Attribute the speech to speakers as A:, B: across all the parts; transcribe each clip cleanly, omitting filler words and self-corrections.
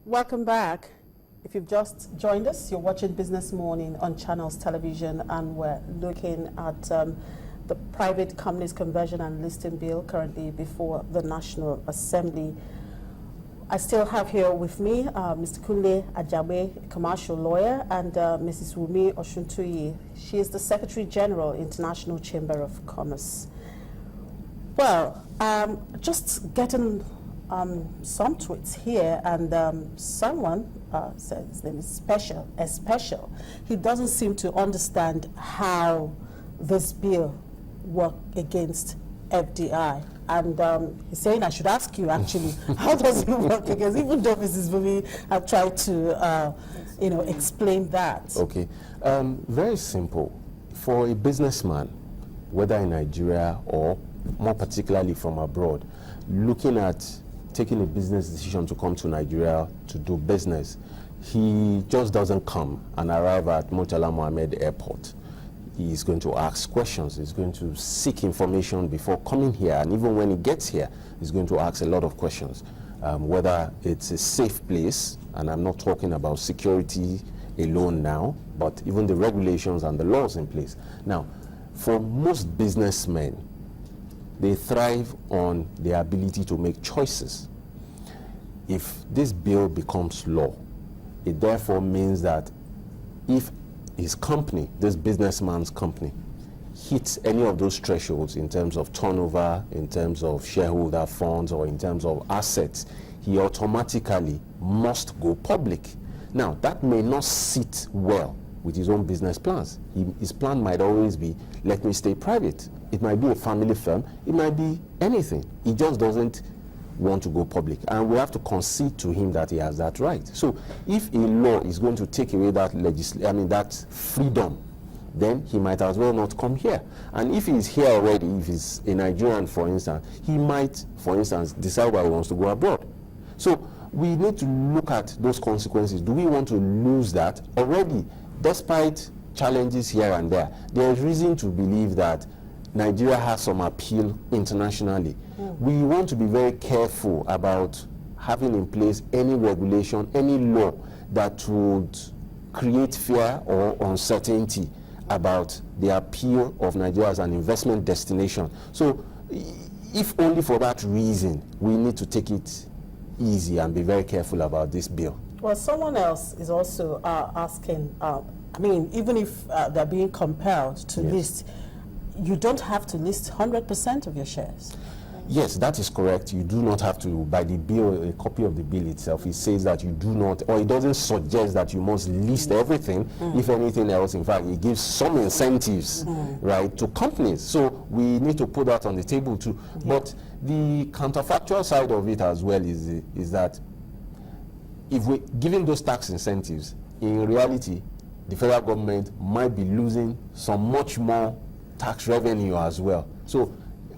A: Welcome back. If you've just joined us, you're watching Business Morning on Channels Television, and we're looking at the Private Companies Conversion and Listing Bill currently before the National Assembly. I still have here with me Mr. Kunle Ajabe, commercial lawyer, and Mrs. Wumi Oshuntuyi. She is the Secretary General, International Chamber of Commerce. Well, just getting some tweets here, and someone says his name is Special. He doesn't seem to understand how this bill works against FDI. And he's saying I should ask you, actually, how does it work against, even though Mrs. Bumi have tried to, explain that.
B: Okay. Very simple. For a businessman, whether in Nigeria or more particularly from abroad, looking at taking a business decision to come to Nigeria to do business, he just doesn't come and arrive at Murtala Mohammed Airport. He's going to ask questions, he's going to seek information before coming here, and even when he gets here, he's going to ask a lot of questions. Whether it's a safe place, and I'm not talking about security alone now, but even the regulations and the laws in place. Now, for most businessmen, they thrive on their ability to make choices. If this bill becomes law, it therefore means that if his company, this businessman's company, hits any of those thresholds in terms of turnover, in terms of shareholder funds, or in terms of assets, he automatically must go public. Now, that may not sit well with his own business plans. His plan might always be, let me stay private. It might be a family firm, it might be anything. He just doesn't want to go public, and we have to concede to him that he has that right. So if a law is going to take away that that freedom, then he might as well not come here. And if he's here already, if he's a Nigerian, for instance, he might, for instance, decide why he wants to go abroad. So we need to look at those consequences. Do we want to lose that? Already, despite challenges here and there, there is reason to believe that Nigeria has some appeal internationally. We want to be very careful about having in place any regulation, any law that would create fear or uncertainty about the appeal of Nigeria as an investment destination. So if only for that reason, we need to take it easy and be very careful about this bill.
A: Well, someone else is also asking, even if they're being compelled to list, you don't have to list 100% of your shares.
B: Yes, that is correct. You do not have to, by the bill, a copy of the bill itself, it says that you do not, or it doesn't suggest that you must list everything. If anything else, in fact, it gives some incentives, right, to companies. So we need to put that on the table too. But the counterfactual side of it as well is that if we're giving those tax incentives, in reality, the federal government might be losing some much more tax revenue as well. So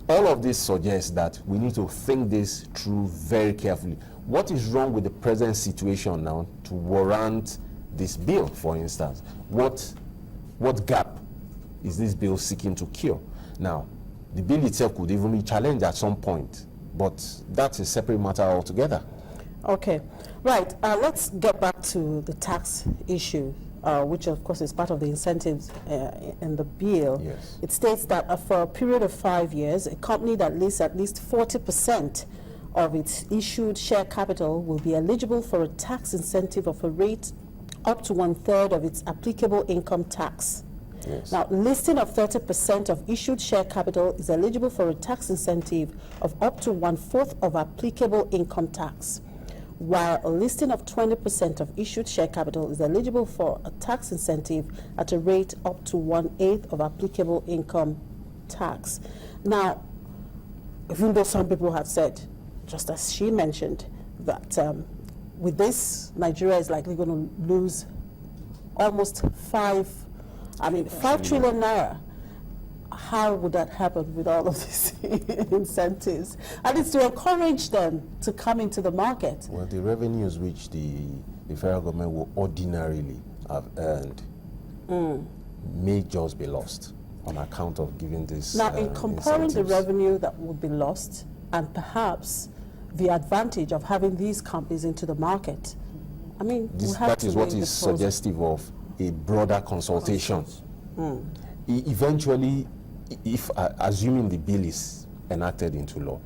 B: all of this suggests that we need to think this through very carefully. What is wrong with the present situation now to warrant this bill, for instance? What gap is this bill seeking to cure? Now, the bill itself could even be challenged at some point, but that's a separate matter altogether.
A: Okay, right. Let's get back to the tax issue, which of course is part of the incentives in the bill.
B: Yes.
A: It states that for a period of 5 years, a company that lists at least 40% of its issued share capital will be eligible for a tax incentive of a rate up to 1/3 of its applicable income tax.
B: Yes.
A: Now, listing of 30% of issued share capital is eligible for a tax incentive of up to 1/4 of applicable income tax, while a listing of 20% of issued share capital is eligible for a tax incentive at a rate up to 1/8 of applicable income tax. Now, even though some people have said, just as she mentioned, that with this, Nigeria is likely going to lose almost 5 trillion naira. How would that happen with all of these incentives? And it's to encourage them to come into the market.
B: Well, the revenues which the federal government will ordinarily have earned may just be lost on account of giving this.
A: Now, in comparing
B: incentives.
A: the revenue that would be lost and perhaps the advantage of having these companies into the market, I mean,
B: that is what is suggestive of a broader consultation. Eventually, if assuming the bill is enacted into law,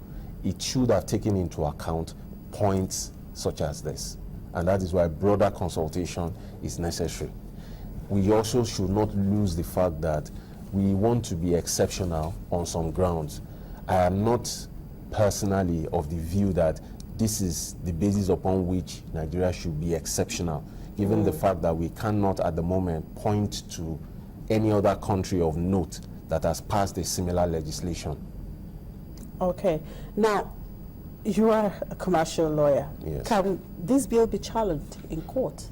B: it should have taken into account points such as this. And that is why broader consultation is necessary. We also should not lose the fact that we want to be exceptional on some grounds. I am not personally of the view that this is the basis upon which Nigeria should be exceptional, given the fact that we cannot at the moment point to any other country of note that has passed a similar legislation.
A: Okay. Now, you are a commercial lawyer.
B: Yes.
A: Can this bill be challenged in court?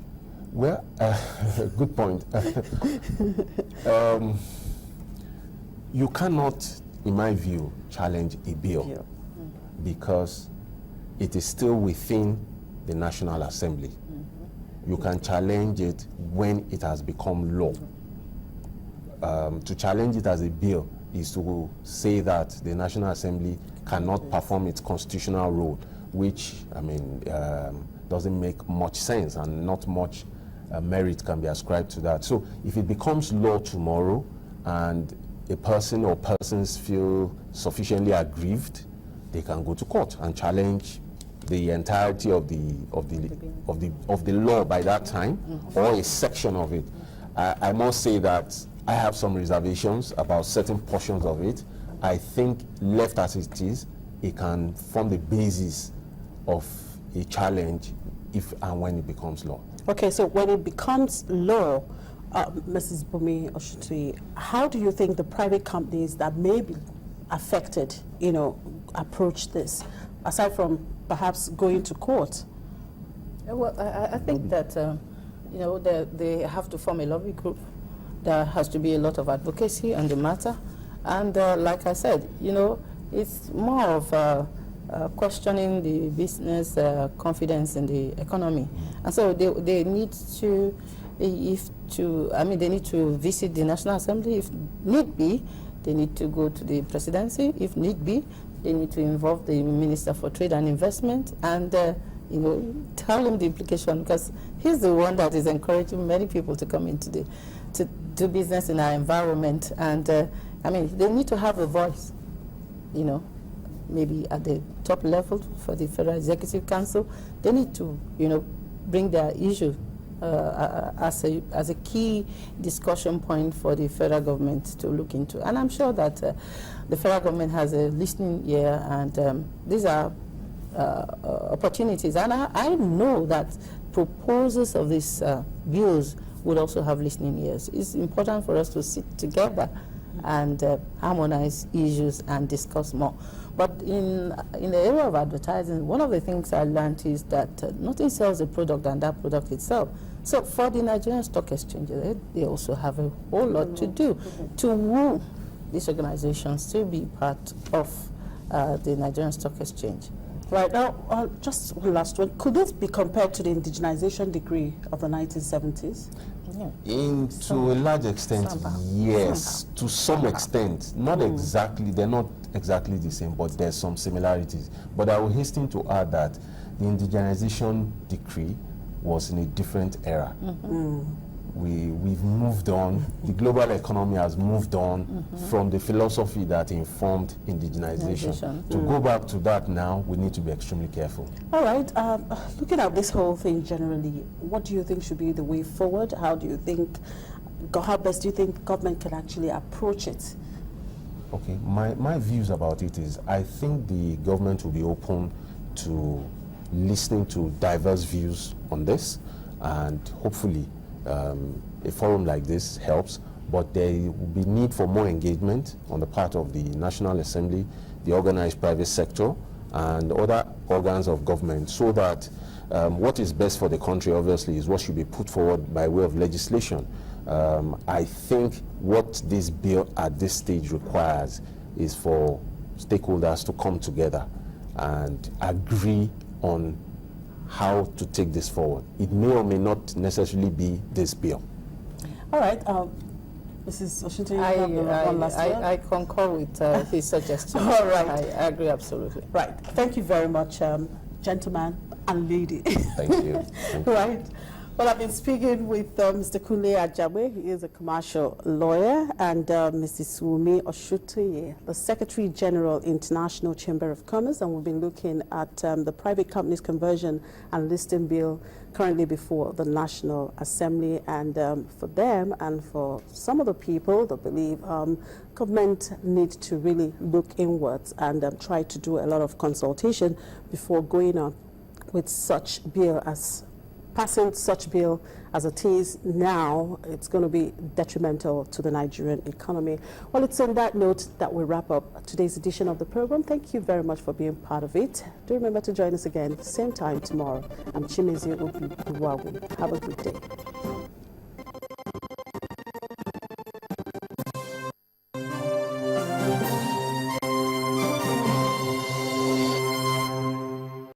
B: Well, good point. You cannot, in my view, challenge a bill because it is still within the National Assembly. You can challenge it when it has become law. To challenge it as a bill is to say that the National Assembly cannot perform its constitutional role, which, I mean, doesn't make much sense, and not much merit can be ascribed to that. So if it becomes law tomorrow and a person or persons feel sufficiently aggrieved, they can go to court and challenge the entirety of the law by that time, or a section of it. I must say that I have some reservations about certain portions of it. I think left as it is, it can form the basis of a challenge if and when it becomes law. Okay, so when it becomes law, Mrs. Bumi Oshutui, how do you think the private companies that may be affected, approach this, aside from perhaps going to court?
C: Well, I think that, they have to form a lobby group. There has to be a lot of advocacy on the matter. And like I said, it's more of questioning the business confidence in the economy. And so they need to, they need to visit the National Assembly if need be. They need to go to the presidency if need be. They need to involve the Minister for Trade and Investment and, tell him the implication, because he's the one that is encouraging many people to come into to do business in our environment. And they need to have a voice, maybe at the top level for the Federal Executive Council. They need to, bring their issue as a key discussion point for the federal government to look into. And I'm sure that the federal government has a listening ear, and these are opportunities. And I know that proposals of these bills would also have listening ears. It's important for us to sit together and harmonize issues and discuss more. But in the area of advertising, one of the things I learned is that nothing sells a product than that product itself. So for the Nigerian Stock Exchange, they also have a whole lot to do to woo these organizations to be part of the Nigerian Stock Exchange.
A: Right, now, just one last one. Could this be compared to the indigenization decree of the 1970s?
B: Yeah. To a large extent, yes. To some extent. Not exactly, they're not exactly the same, but there's some similarities. But I will hasten to add that the indigenization decree was in a different era. We've moved on. The global economy has moved on from the philosophy that informed indigenization. To go back to that now, we need to be extremely careful.
A: All right. Looking at this whole thing generally, what do you think should be the way forward? How best do you think government can actually approach it?
B: Okay, my views about it is I think the government will be open to listening to diverse views on this, and hopefully a forum like this helps, but there will be need for more engagement on the part of the National Assembly, the organized private sector, and other organs of government, so that what is best for the country, obviously, is what should be put forward by way of legislation. I think what this bill at this stage requires is for stakeholders to come together and agree on how to take this forward. It may or may not necessarily be this bill.
A: All right. Mrs. Oshutui,
C: I concur with his suggestion.
A: All right.
C: I agree absolutely.
A: Right. Thank you very much, gentlemen. and lady.
B: Thank you. Thank you.
A: Right. Well, I've been speaking with Mr. Kunle Ajabe. He is a commercial lawyer, and Mrs. Wumi Oshutoye, the Secretary General, International Chamber of Commerce, and we've been looking at the Private Companies Conversion and Listing Bill currently before the National Assembly. And for them and for some of the people that believe government needs to really look inwards and try to do a lot of consultation before going on with such bill as passing such bill as it is now. It's going to be detrimental to the Nigerian economy. Well, it's on that note that we wrap up today's edition of the program. Thank you very much for being part of it. Do remember to join us again, same time tomorrow. I'm Chimezi Obi. Have a good day.